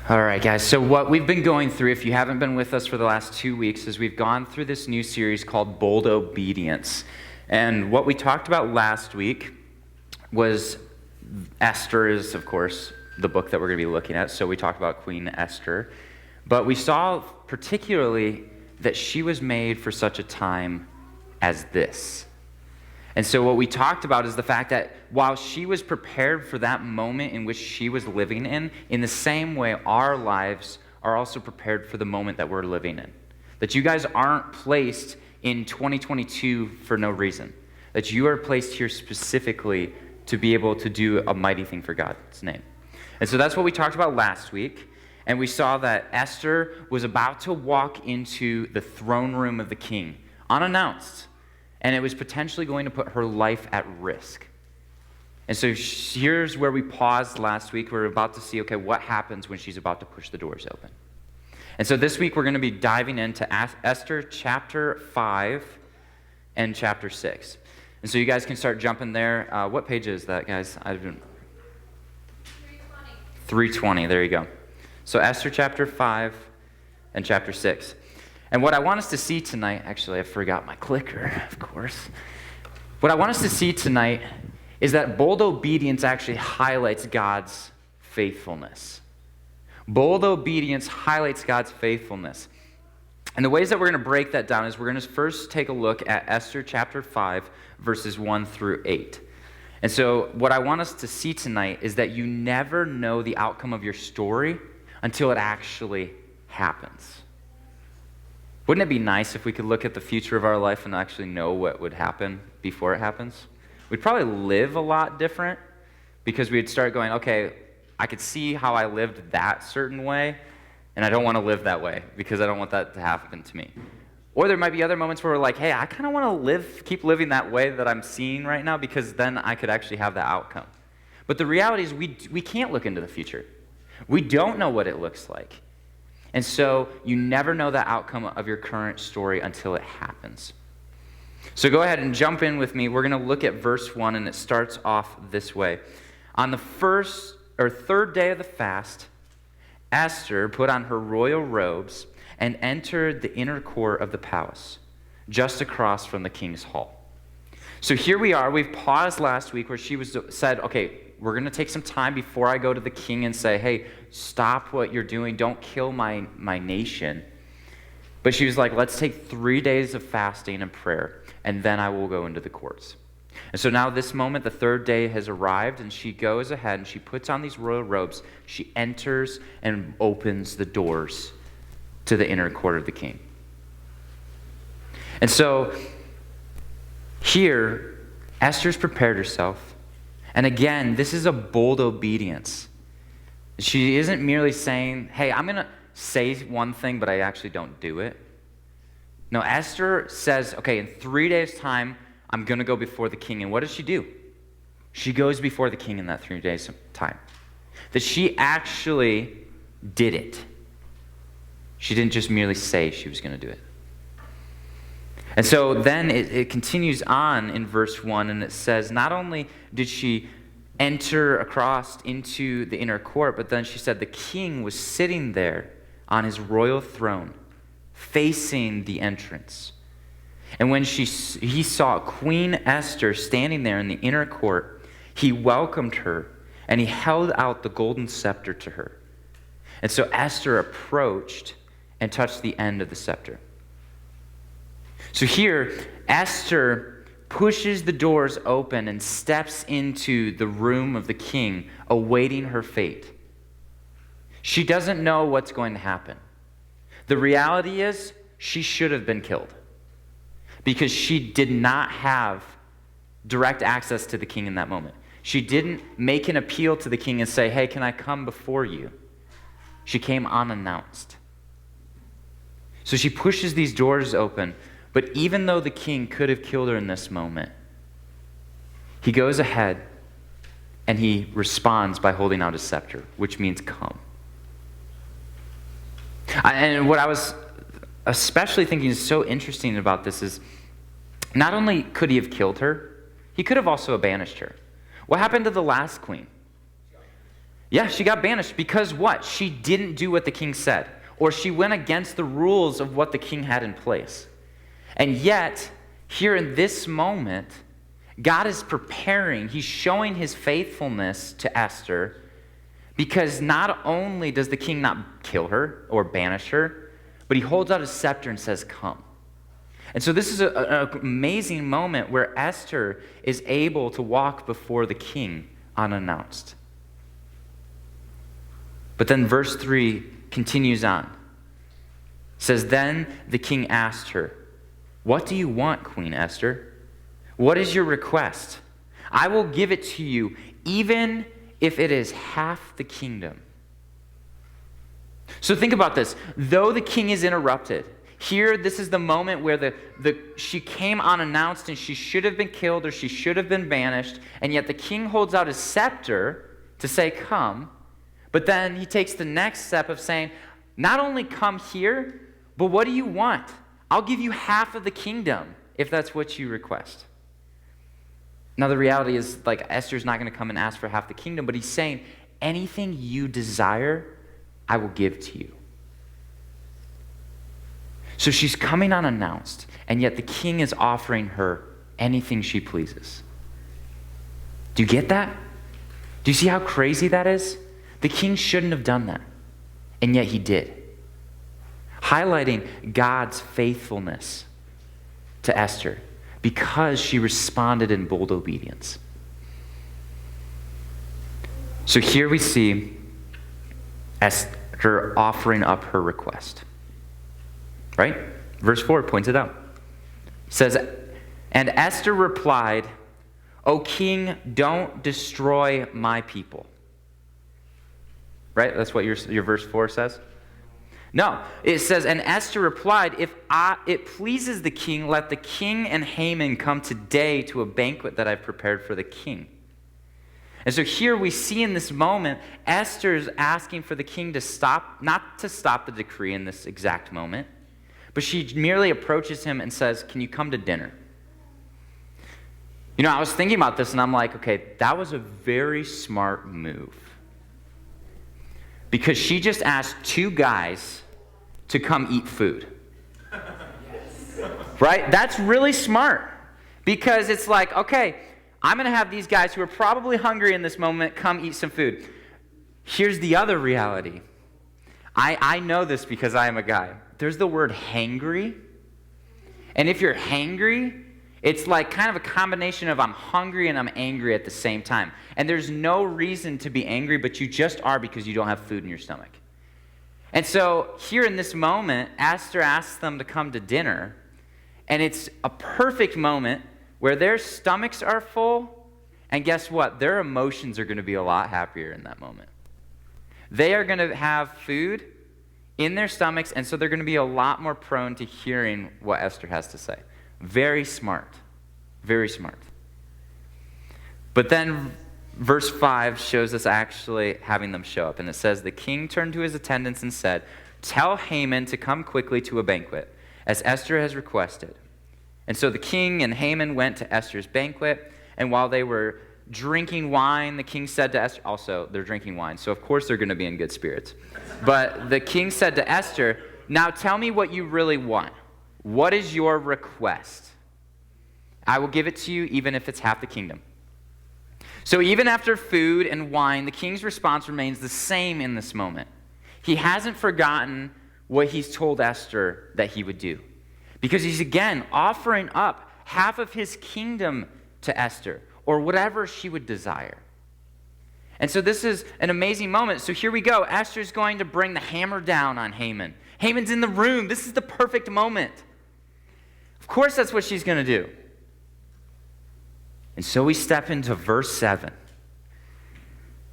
All right, guys, so what we've been going through, if you haven't been with us for the last 2 weeks, is we've gone through this new series called Bold Obedience. And what we talked about last week was Esther is, of course, the book that we're going to be looking at. So we talked about Queen Esther. But we saw particularly that she was made for such a time as this. And so what we talked about is the fact that while she was prepared for that moment in which she was living in the same way our lives are also prepared for the moment that we're living in. That you guys aren't placed in 2022 for no reason. That you are placed here specifically to be able to do a mighty thing for God's name. And so that's what we talked about last week. And we saw that Esther was about to walk into the throne room of the king, unannounced. And it was potentially going to put her life at risk. And so here's where we paused last week. We're about to see, okay, what happens when she's about to push the doors open. And so this week we're going to be diving into Esther chapter 5 and chapter 6. And so you guys can start jumping there. What page is that, guys? 320, there you go. So Esther chapter 5 and chapter 6. And what I want us to see tonight, actually I forgot my clicker, of course. What I want us to see tonight is that bold obedience actually highlights God's faithfulness. Bold obedience highlights God's faithfulness. And the ways that we're going to break that down is we're going to first take a look at Esther chapter 5, verses 1 through 8. And so what I want us to see tonight is that you never know the outcome of your story until it actually happens. Wouldn't it be nice if we could look at the future of our life and actually know what would happen before it happens? We'd probably live a lot different because we'd start going, okay, I could see how I lived that certain way, and I don't want to live that way because I don't want that to happen to me. Or there might be other moments where we're like, hey, I kind of want to keep living that way that I'm seeing right now because then I could actually have that outcome. But the reality is we can't look into the future. We don't know what it looks like. And so you never know the outcome of your current story until it happens. So go ahead and jump in with me. We're going to look at verse 1, and it starts off this way. On the third day of the fast, Esther put on her royal robes and entered the inner court of the palace, just across from the king's hall. So here we are. We've paused last week where she said, okay, we're going to take some time before I go to the king and say, hey, stop what you're doing. Don't kill my nation. But she was like, let's take 3 days of fasting and prayer, and then I will go into the courts. And so now this moment, the third day has arrived, and she goes ahead and she puts on these royal robes. She enters and opens the doors to the inner court of the king. And so here, Esther's prepared herself. And again, this is a bold obedience. She isn't merely saying, hey, I'm going to say one thing, but I actually don't do it. No, Esther says, okay, in 3 days' time, I'm going to go before the king. And what does she do? She goes before the king in that 3 days' time. That she actually did it. She didn't just merely say she was going to do it. And so then it continues on in verse 1, and it says, not only did she enter across into the inner court, but then she said the king was sitting there on his royal throne, facing the entrance. And when he saw Queen Esther standing there in the inner court, he welcomed her, and he held out the golden scepter to her. And so Esther approached and touched the end of the scepter. So here, Esther pushes the doors open and steps into the room of the king, awaiting her fate. She doesn't know what's going to happen. The reality is, she should have been killed because she did not have direct access to the king in that moment. She didn't make an appeal to the king and say, hey, can I come before you? She came unannounced. So she pushes these doors open. But even though the king could have killed her in this moment, he goes ahead and he responds by holding out his scepter, which means come. And what I was especially thinking is so interesting about this is not only could he have killed her, he could have also banished her. What happened to the last queen? Yeah, she got banished because what? She didn't do what the king said, or she went against the rules of what the king had in place. And yet, here in this moment, God is preparing, he's showing his faithfulness to Esther, because not only does the king not kill her or banish her, but he holds out his scepter and says, come. And so this is an amazing moment where Esther is able to walk before the king unannounced. But then verse 3 continues on. It says, then the king asked her, what do you want, Queen Esther? What is your request? I will give it to you, even if it is half the kingdom. So think about this. Though the king is interrupted, here this is the moment where she came unannounced and she should have been killed or she should have been banished, and yet the king holds out his scepter to say, come. But then he takes the next step of saying, not only come here, but what do you want? I'll give you half of the kingdom if that's what you request. Now, the reality is, like, Esther's not going to come and ask for half the kingdom, but he's saying, anything you desire, I will give to you. So she's coming unannounced, and yet the king is offering her anything she pleases. Do you get that? Do you see how crazy that is? The king shouldn't have done that, and yet he did. Highlighting God's faithfulness to Esther because she responded in bold obedience. So here we see Esther offering up her request. Right? Verse 4 points it out. It says, and Esther replied, O king, don't destroy my people. Right? That's what your verse 4 says? No, it says, and Esther replied, if it pleases the king, let the king and Haman come today to a banquet that I've prepared for the king. And so here we see in this moment, Esther's asking for the king to stop, not to stop the decree in this exact moment, but she merely approaches him and says, can you come to dinner? You know, I was thinking about this and I'm like, okay, that was a very smart move. Because she just asked two guys to come eat food. Right? That's really smart. Because it's like, okay, I'm going to have these guys who are probably hungry in this moment come eat some food. Here's the other reality. I know this because I am a guy. There's the word hangry. And if you're hangry, it's like kind of a combination of I'm hungry and I'm angry at the same time. And there's no reason to be angry, but you just are because you don't have food in your stomach. And so here in this moment, Esther asks them to come to dinner. And it's a perfect moment where their stomachs are full. And guess what? Their emotions are going to be a lot happier in that moment. They are going to have food in their stomachs, and so they're going to be a lot more prone to hearing what Esther has to say. Very smart. Very smart. But then verse 5 shows us actually having them show up. And it says, the king turned to his attendants and said, tell Haman to come quickly to a banquet, as Esther has requested. And so the king and Haman went to Esther's banquet, and while they were drinking wine, the king said to Esther, also, they're drinking wine, so of course they're going to be in good spirits. But the king said to Esther, now tell me what you really want. What is your request? I will give it to you even if it's half the kingdom. So even after food and wine, the king's response remains the same in this moment. He hasn't forgotten what he's told Esther that he would do. Because he's again offering up half of his kingdom to Esther, or whatever she would desire. And so this is an amazing moment. So here we go. Esther's going to bring the hammer down on Haman. Haman's in the room. This is the perfect moment. Of course that's what she's going to do. And so we step into verse 7.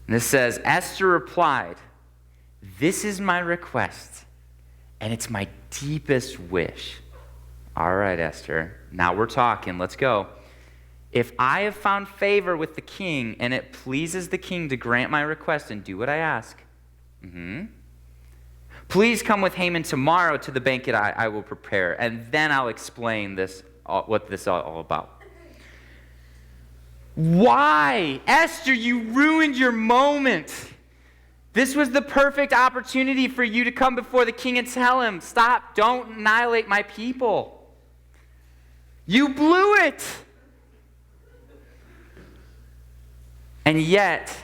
And this says, Esther replied, this is my request, and it's my deepest wish. All right, Esther, now we're talking. Let's go. If I have found favor with the king, and it pleases the king to grant my request and do what I ask, please come with Haman tomorrow to the banquet I will prepare, and then I'll explain what this is all about. Why? Esther, you ruined your moment. This was the perfect opportunity for you to come before the king and tell him, stop, don't annihilate my people. You blew it. And yet,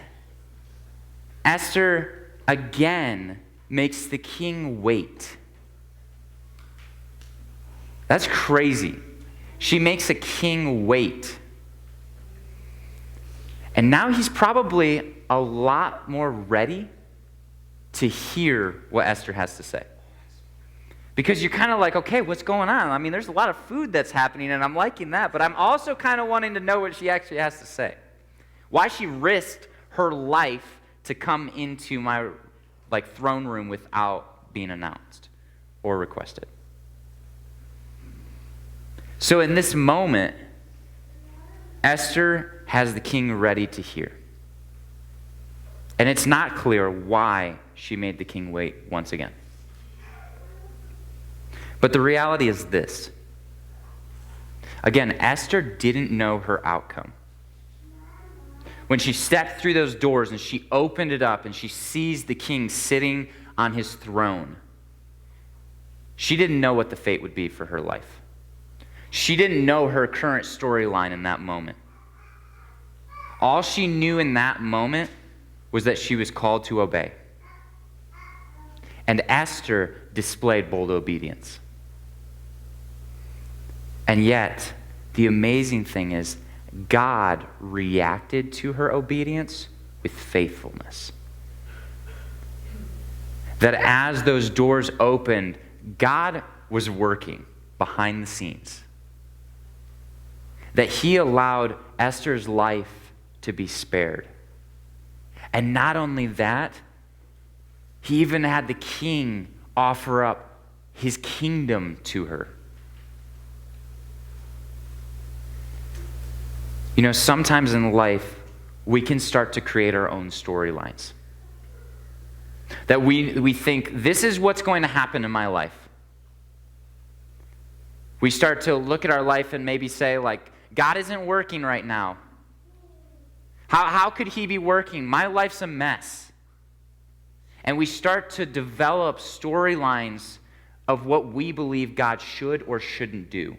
Esther again makes the king wait. That's crazy. She makes a king wait. And now he's probably a lot more ready to hear what Esther has to say. Because you're kind of like, okay, what's going on? I mean, there's a lot of food that's happening, and I'm liking that, but I'm also kind of wanting to know what she actually has to say. Why she risked her life to come into my throne room without being announced or requested. So in this moment, Esther has the king ready to hear. And it's not clear why she made the king wait once again. But the reality is this. Again, Esther didn't know her outcome. When she stepped through those doors and she opened it up and she sees the king sitting on his throne, she didn't know what the fate would be for her life. She didn't know her current storyline in that moment. All she knew in that moment was that she was called to obey. And Esther displayed bold obedience. And yet, the amazing thing is, God reacted to her obedience with faithfulness. That as those doors opened, God was working behind the scenes. That he allowed Esther's life to be spared. And not only that, he even had the king offer up his kingdom to her. You know, sometimes in life, we can start to create our own storylines. That we think, this is what's going to happen in my life. We start to look at our life and maybe say, God isn't working right now. How could he be working? My life's a mess. And we start to develop storylines of what we believe God should or shouldn't do.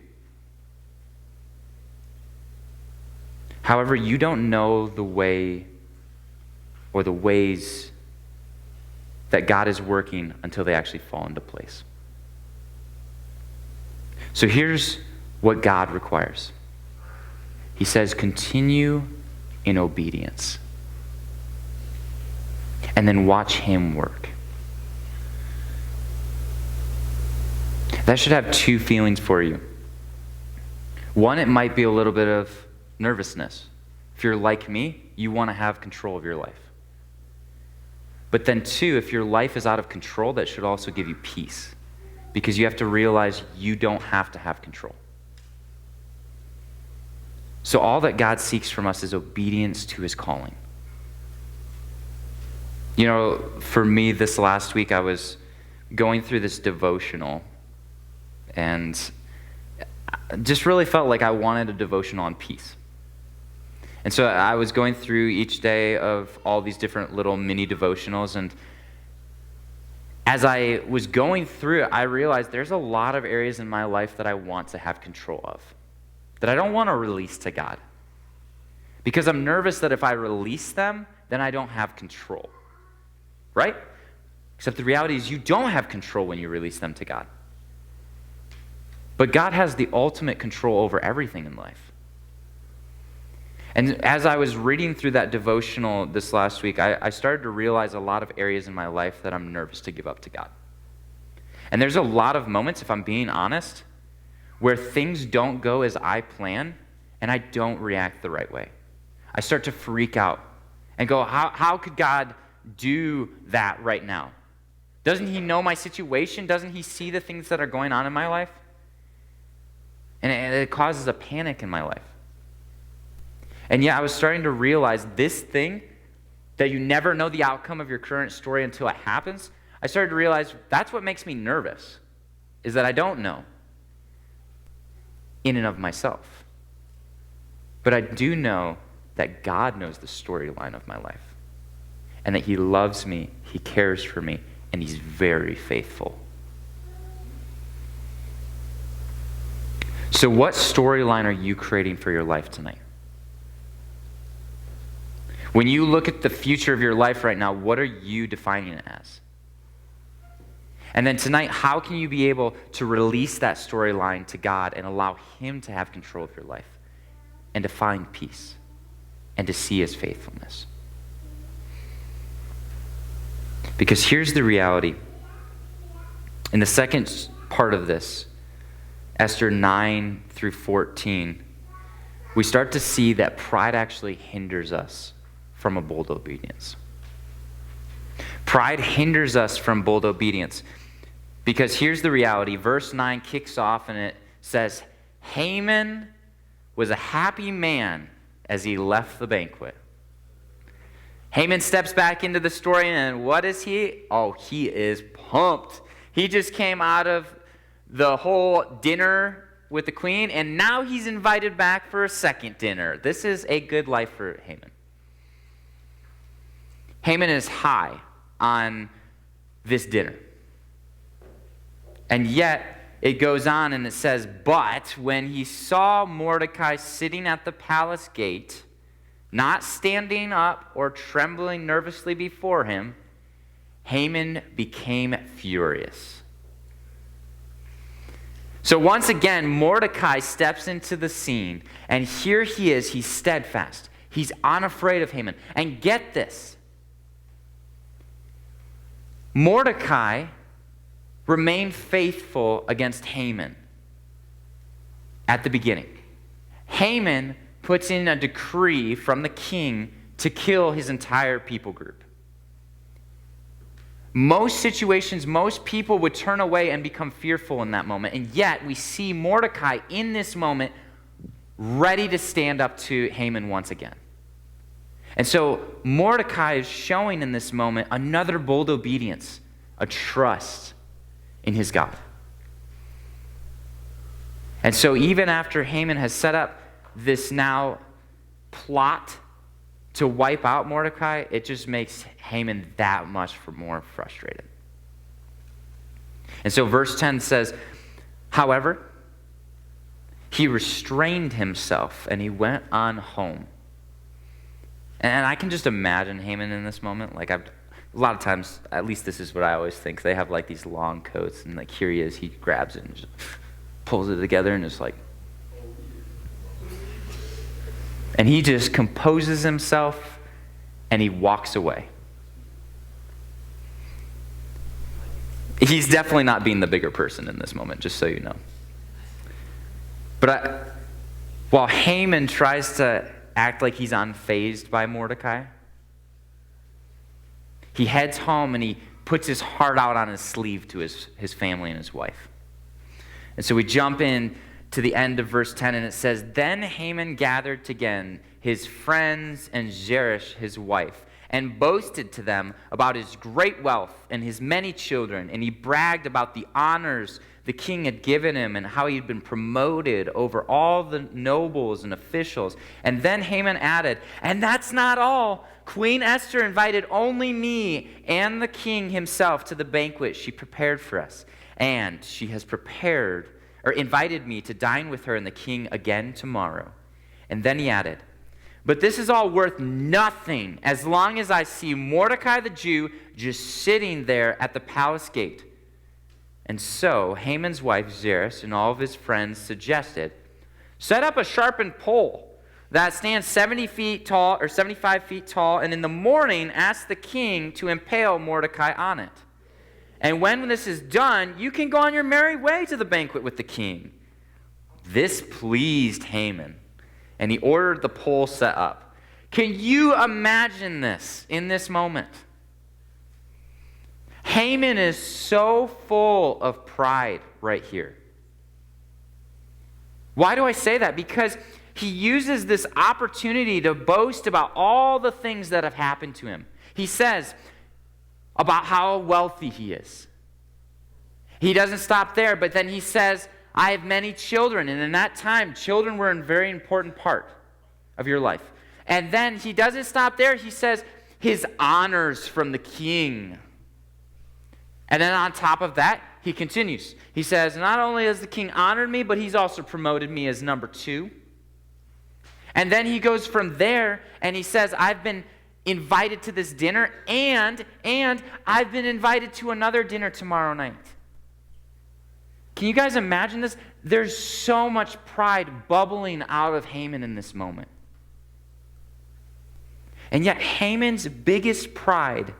However, you don't know the way or the ways that God is working until they actually fall into place. So here's what God requires. He says, continue in obedience. And then watch him work. That should have two feelings for you. One, it might be a little bit of nervousness. If you're like me, you want to have control of your life. But then two, if your life is out of control, that should also give you peace. Because you have to realize you don't have to have control. So all that God seeks from us is obedience to his calling. You know, for me this last week, I was going through this devotional and just really felt like I wanted a devotional on peace. And so I was going through each day of all these different little mini devotionals, and as I was going through it, I realized there's a lot of areas in my life that I want to have control of, that I don't want to release to God. Because I'm nervous that if I release them, then I don't have control. Right? Except the reality is you don't have control when you release them to God. But God has the ultimate control over everything in life. And as I was reading through that devotional this last week, I started to realize a lot of areas in my life that I'm nervous to give up to God. And there's a lot of moments, if I'm being honest, where things don't go as I plan and I don't react the right way. I start to freak out and go, how could God do that right now? Doesn't he know my situation? Doesn't he see the things that are going on in my life? And it causes a panic in my life. And yeah, I was starting to realize this thing, that you never know the outcome of your current story until it happens. I started to realize that's what makes me nervous, is that I don't know in and of myself. But I do know that God knows the storyline of my life, and that he loves me, He cares for me, and he's very faithful. So what storyline are you creating for your life tonight? When you look at the future of your life right now, what are you defining it as? And then tonight, how can you be able to release that storyline to God and allow him to have control of your life and to find peace and to see his faithfulness? Because here's the reality. In the second part of this, Esther 9 through 14, we start to see that pride actually hinders us from a bold obedience. Pride hinders us from bold obedience. Because here's the reality. Verse 9 kicks off and it says, Haman was a happy man as he left the banquet. Haman steps back into the story, and what is he? Oh, he is pumped. He just came out of the whole dinner with the queen, and now he's invited back for a second dinner. This is a good life for Haman. Haman is high on this dinner. And yet, it goes on and it says, but when he saw Mordecai sitting at the palace gate, not standing up or trembling nervously before him, Haman became furious. So once again, Mordecai steps into the scene, and here he is, he's steadfast. He's unafraid of Haman. And get this, Mordecai remained faithful against Haman at the beginning. Haman puts in a decree from the king to kill his entire people group. Most situations, most people would turn away and become fearful in that moment. And yet, we see Mordecai in this moment ready to stand up to Haman once again. And so, Mordecai is showing in this moment another bold obedience, a trust in his God. And so, even after Haman has set up this now plot to wipe out Mordecai, it just makes Haman that much more frustrated. And so verse 10 says, however, he restrained himself and he went on home. And I can just imagine Haman in this moment. Like a lot of times, at least this is what I always think, they have like these long coats, and like here he is, he grabs it and just pulls it together and just like, and he just composes himself and he walks away. He's definitely not being the bigger person in this moment, just so you know. But while Haman tries to act like he's unfazed by Mordecai, he heads home and he puts his heart out on his sleeve to his family and his wife. And so we jump in to the end of verse 10, and it says, then Haman gathered again his friends and Zeresh his wife, and boasted to them about his great wealth and his many children, and he bragged about the honors the king had given him and how he had been promoted over all the nobles and officials. And then Haman added, and that's not all. Queen Esther invited only me and the king himself to the banquet she prepared for us, and she has invited me to dine with her and the king again tomorrow. And then he added, but this is all worth nothing as long as I see Mordecai the Jew just sitting there at the palace gate. And so Haman's wife Zeresh and all of his friends suggested, set up a sharpened pole that stands 70 feet tall or 75 feet tall, and in the morning ask the king to impale Mordecai on it. And when this is done, you can go on your merry way to the banquet with the king. This pleased Haman, and he ordered the pole set up. Can you imagine this in this moment? Haman is so full of pride right here. Why do I say that? Because he uses this opportunity to boast about all the things that have happened to him. He says about how wealthy he is. He doesn't stop there, but then he says, I have many children. And in that time, children were a very important part of your life. And then he doesn't stop there. He says his honors from the king. And then on top of that, he continues. He says, not only has the king honored me, but he's also promoted me as number 2. And then he goes from there and he says, I've been invited to this dinner and I've been invited to another dinner tomorrow night. Can you guys imagine this? There's so much pride bubbling out of Haman in this moment. And yet Haman's biggest pride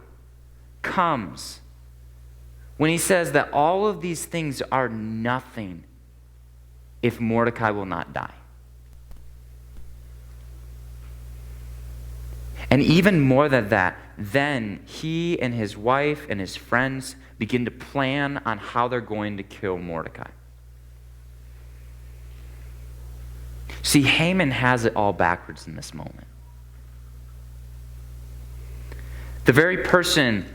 comes when he says that all of these things are nothing if Mordecai will not die. And even more than that, then he and his wife and his friends begin to plan on how they're going to kill Mordecai. See, Haman has it all backwards in this moment. The very person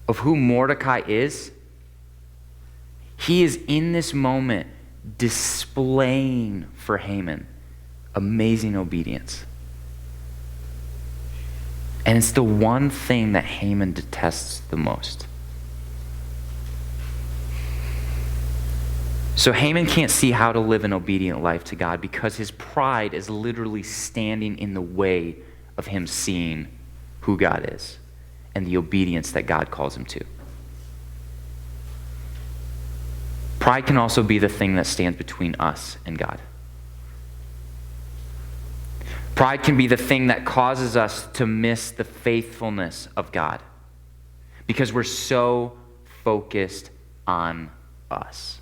of who Mordecai is, he is in this moment displaying for Haman amazing obedience. And it's the one thing that Haman detests the most. So Haman can't see how to live an obedient life to God because his pride is literally standing in the way of him seeing who God is and the obedience that God calls him to. Pride can also be the thing that stands between us and God. Pride can be the thing that causes us to miss the faithfulness of God because we're so focused on us.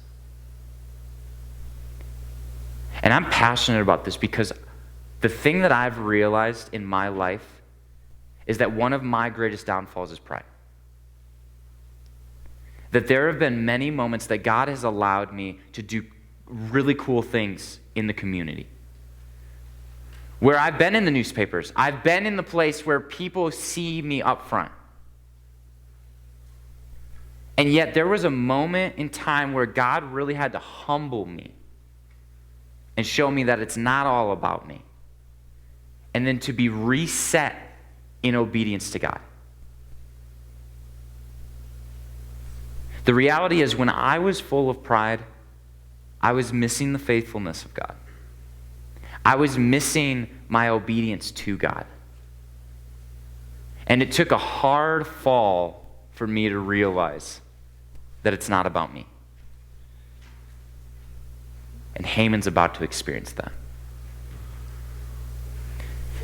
And I'm passionate about this because the thing that I've realized in my life is that one of my greatest downfalls is pride. That there have been many moments that God has allowed me to do really cool things in the community. Where I've been in the newspapers. I've been in the place where people see me up front. And yet there was a moment in time where God really had to humble me and show me that it's not all about me. And then to be reset in obedience to God. The reality is when I was full of pride, I was missing the faithfulness of God. I was missing my obedience to God. And it took a hard fall for me to realize that it's not about me. And Haman's about to experience that.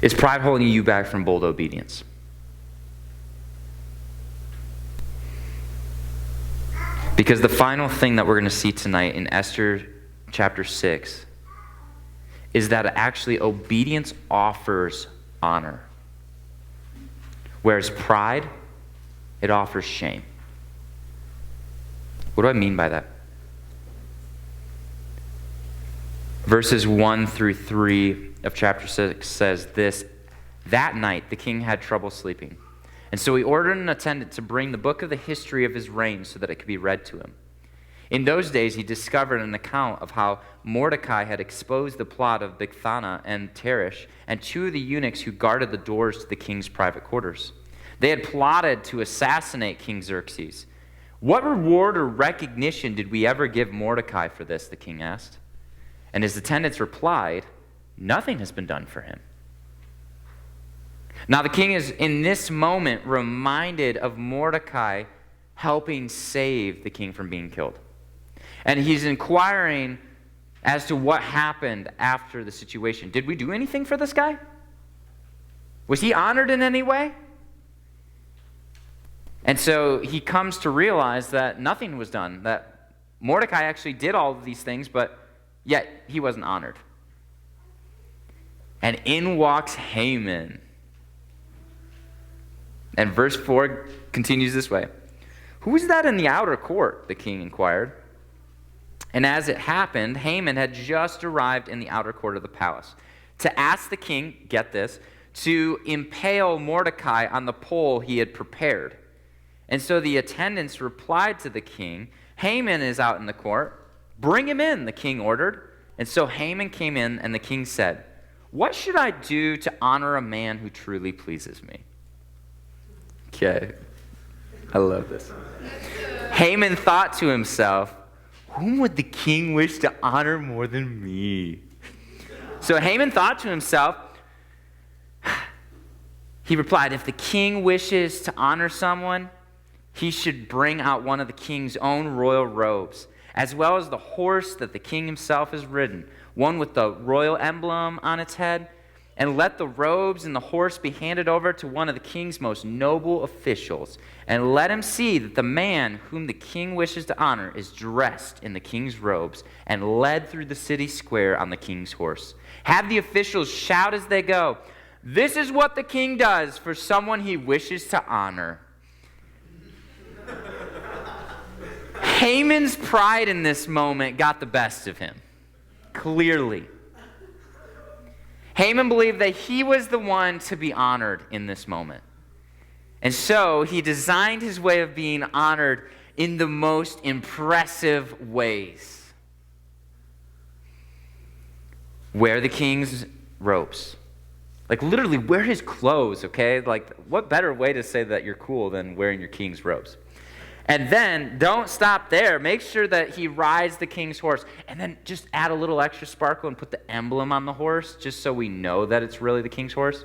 Is pride holding you back from bold obedience? Because the final thing that we're going to see tonight in Esther chapter 6 is that actually obedience offers honor. Whereas pride, it offers shame. What do I mean by that? Verses 1 through 3 of chapter 6 says this: that night the king had trouble sleeping. And so he ordered an attendant to bring the book of the history of his reign so that it could be read to him. In those days, he discovered an account of how Mordecai had exposed the plot of Bigthana and Teresh and 2 of the eunuchs who guarded the doors to the king's private quarters. They had plotted to assassinate King Xerxes. What reward or recognition did we ever give Mordecai for this? The king asked. And his attendants replied, nothing has been done for him. Now the king is in this moment reminded of Mordecai helping save the king from being killed. And he's inquiring as to what happened after the situation. Did we do anything for this guy? Was he honored in any way? And so he comes to realize that nothing was done, that Mordecai actually did all of these things, but yet he wasn't honored. And in walks Haman. And verse 4 continues this way. Who is that in the outer court? The king inquired. And as it happened, Haman had just arrived in the outer court of the palace to ask the king, get this, to impale Mordecai on the pole he had prepared. And so the attendants replied to the king, Haman is out in the court. Bring him in, the king ordered. And so Haman came in, and the king said, what should I do to honor a man who truly pleases me? Okay. I love this. Haman thought to himself, whom would the king wish to honor more than me? So Haman thought to himself, he replied, if the king wishes to honor someone, he should bring out one of the king's own royal robes, as well as the horse that the king himself has ridden, one with the royal emblem on its head, and let the robes and the horse be handed over to one of the king's most noble officials, and let him see that the man whom the king wishes to honor is dressed in the king's robes and led through the city square on the king's horse. Have the officials shout as they go, this is what the king does for someone he wishes to honor. Haman's pride in this moment got the best of him, clearly. Haman believed that he was the one to be honored in this moment. And so he designed his way of being honored in the most impressive ways. Wear the king's robes. Like literally wear his clothes, okay? Like what better way to say that you're cool than wearing your king's robes? And then don't stop there. Make sure that he rides the king's horse. And then just add a little extra sparkle and put the emblem on the horse just so we know that it's really the king's horse.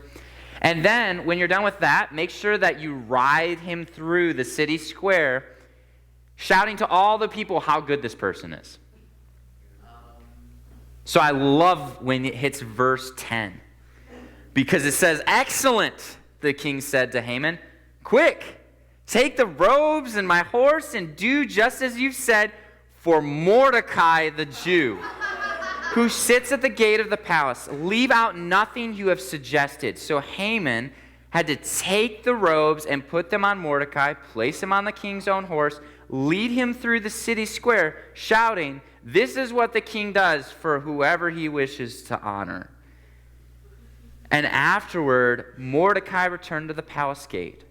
And then when you're done with that, make sure that you ride him through the city square, shouting to all the people how good this person is. So I love when it hits verse 10. Because it says, excellent, the king said to Haman. Quick! Take the robes and my horse and do just as you've said for Mordecai the Jew, who sits at the gate of the palace. Leave out nothing you have suggested. So Haman had to take the robes and put them on Mordecai, place him on the king's own horse, lead him through the city square, shouting, this is what the king does for whoever he wishes to honor. And afterward, Mordecai returned to the palace gate.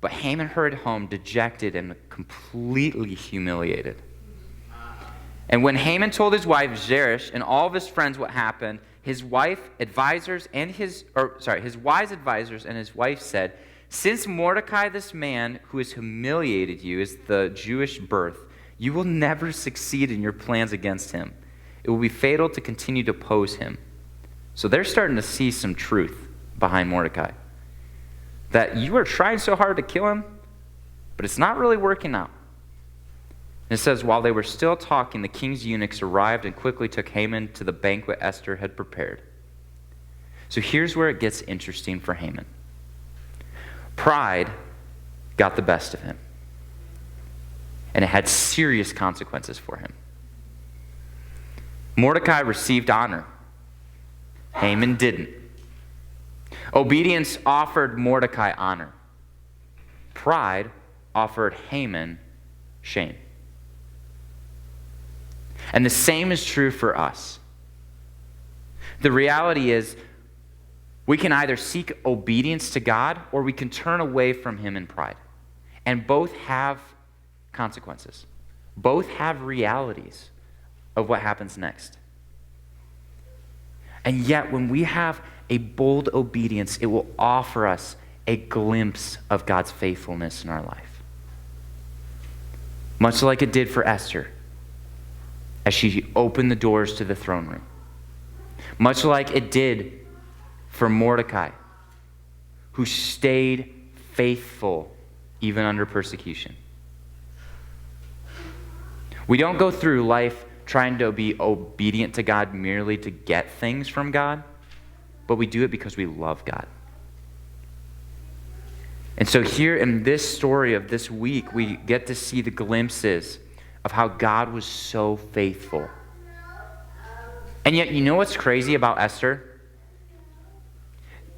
But Haman hurried home, dejected and completely humiliated. And when Haman told his wife Zeresh and all of his friends what happened, his wise advisors and his wife said, since Mordecai, this man who has humiliated you, is the Jewish birth, you will never succeed in your plans against him. It will be fatal to continue to oppose him. So they're starting to see some truth behind Mordecai. That you are trying so hard to kill him, but it's not really working out. And it says, while they were still talking, the king's eunuchs arrived and quickly took Haman to the banquet Esther had prepared. So here's where it gets interesting for Haman. Pride got the best of him. And it had serious consequences for him. Mordecai received honor. Haman didn't. Obedience offered Mordecai honor. Pride offered Haman shame. And the same is true for us. The reality is, we can either seek obedience to God or we can turn away from him in pride. And both have consequences. Both have realities of what happens next. And yet, when we have a bold obedience, it will offer us a glimpse of God's faithfulness in our life. Much like it did for Esther, as she opened the doors to the throne room. Much like it did for Mordecai, who stayed faithful even under persecution. We don't go through life trying to be obedient to God merely to get things from God, but we do it because we love God. And so here in this story of this week, we get to see the glimpses of how God was so faithful. And yet, you know what's crazy about Esther?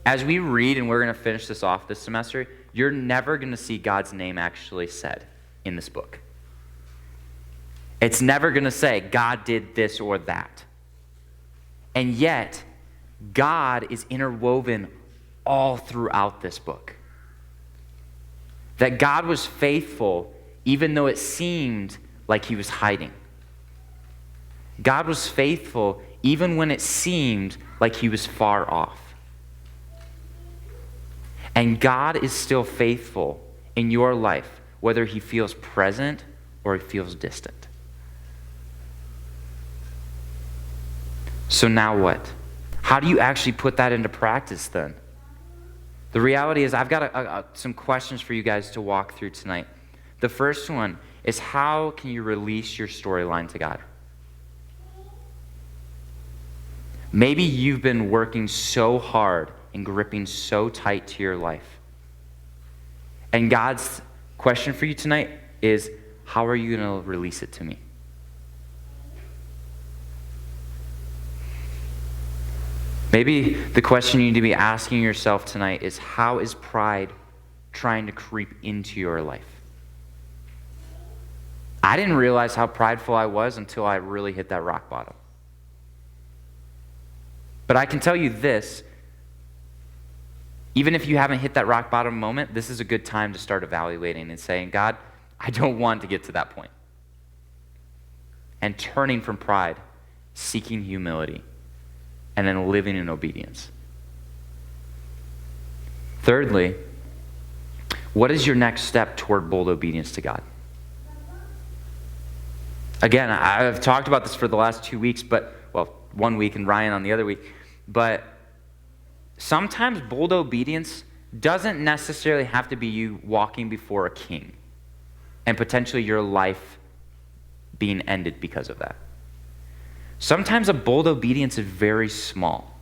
As we read, and we're going to finish this off this semester, you're never going to see God's name actually said in this book. It's never going to say, God did this or that. And yet, God is interwoven all throughout this book. That God was faithful even though it seemed like he was hiding. God was faithful even when it seemed like he was far off. And God is still faithful in your life, whether he feels present or he feels distant. So now what? How do you actually put that into practice then? The reality is I've got some questions for you guys to walk through tonight. The first one is, how can you release your storyline to God? Maybe you've been working so hard and gripping so tight to your life. And God's question for you tonight is, how are you going to release it to me? Maybe the question you need to be asking yourself tonight is, how is pride trying to creep into your life? I didn't realize how prideful I was until I really hit that rock bottom. But I can tell you this, even if you haven't hit that rock bottom moment, this is a good time to start evaluating and saying, God, I don't want to get to that point. And turning from pride, seeking humility, and then living in obedience. Thirdly, what is your next step toward bold obedience to God? Again, I've talked about this for the last 2 weeks, but, well, 1 week and Ryan on the other week, but sometimes bold obedience doesn't necessarily have to be you walking before a king and potentially your life being ended because of that. Sometimes a bold obedience is very small.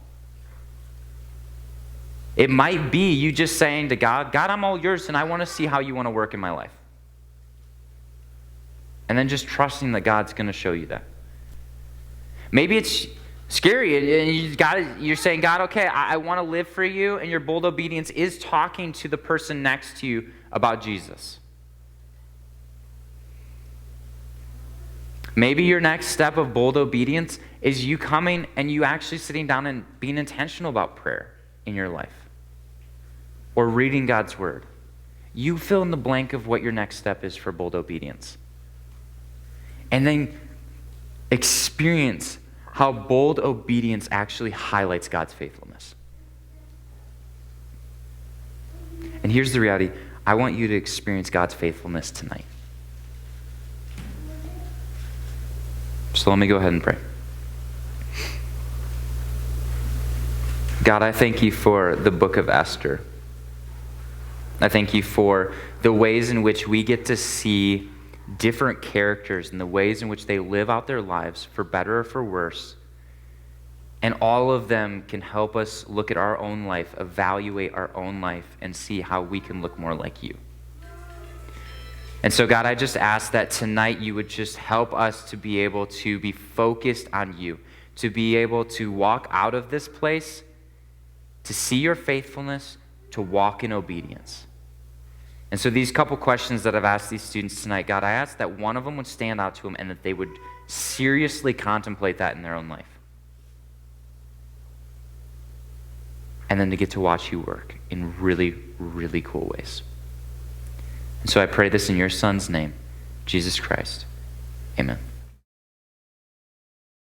It might be you just saying to God, God, I'm all yours and I want to see how you want to work in my life. And then just trusting that God's going to show you that. Maybe it's scary and you're saying, God, okay, I want to live for you, and your bold obedience is talking to the person next to you about Jesus. Maybe your next step of bold obedience is you coming and you actually sitting down and being intentional about prayer in your life, or reading God's word. You fill in the blank of what your next step is for bold obedience. And then experience how bold obedience actually highlights God's faithfulness. And here's the reality. I want you to experience God's faithfulness tonight. So let me go ahead and pray. God, I thank you for the book of Esther. I thank you for the ways in which we get to see different characters and the ways in which they live out their lives, for better or for worse. And all of them can help us look at our own life, evaluate our own life, and see how we can look more like you. And so, God, I just ask that tonight you would just help us to be able to be focused on you, to be able to walk out of this place, to see your faithfulness, to walk in obedience. And so these couple questions that I've asked these students tonight, God, I ask that one of them would stand out to them and that they would seriously contemplate that in their own life. And then to get to watch you work in really, really cool ways. And so I pray this in your Son's name, Jesus Christ. Amen.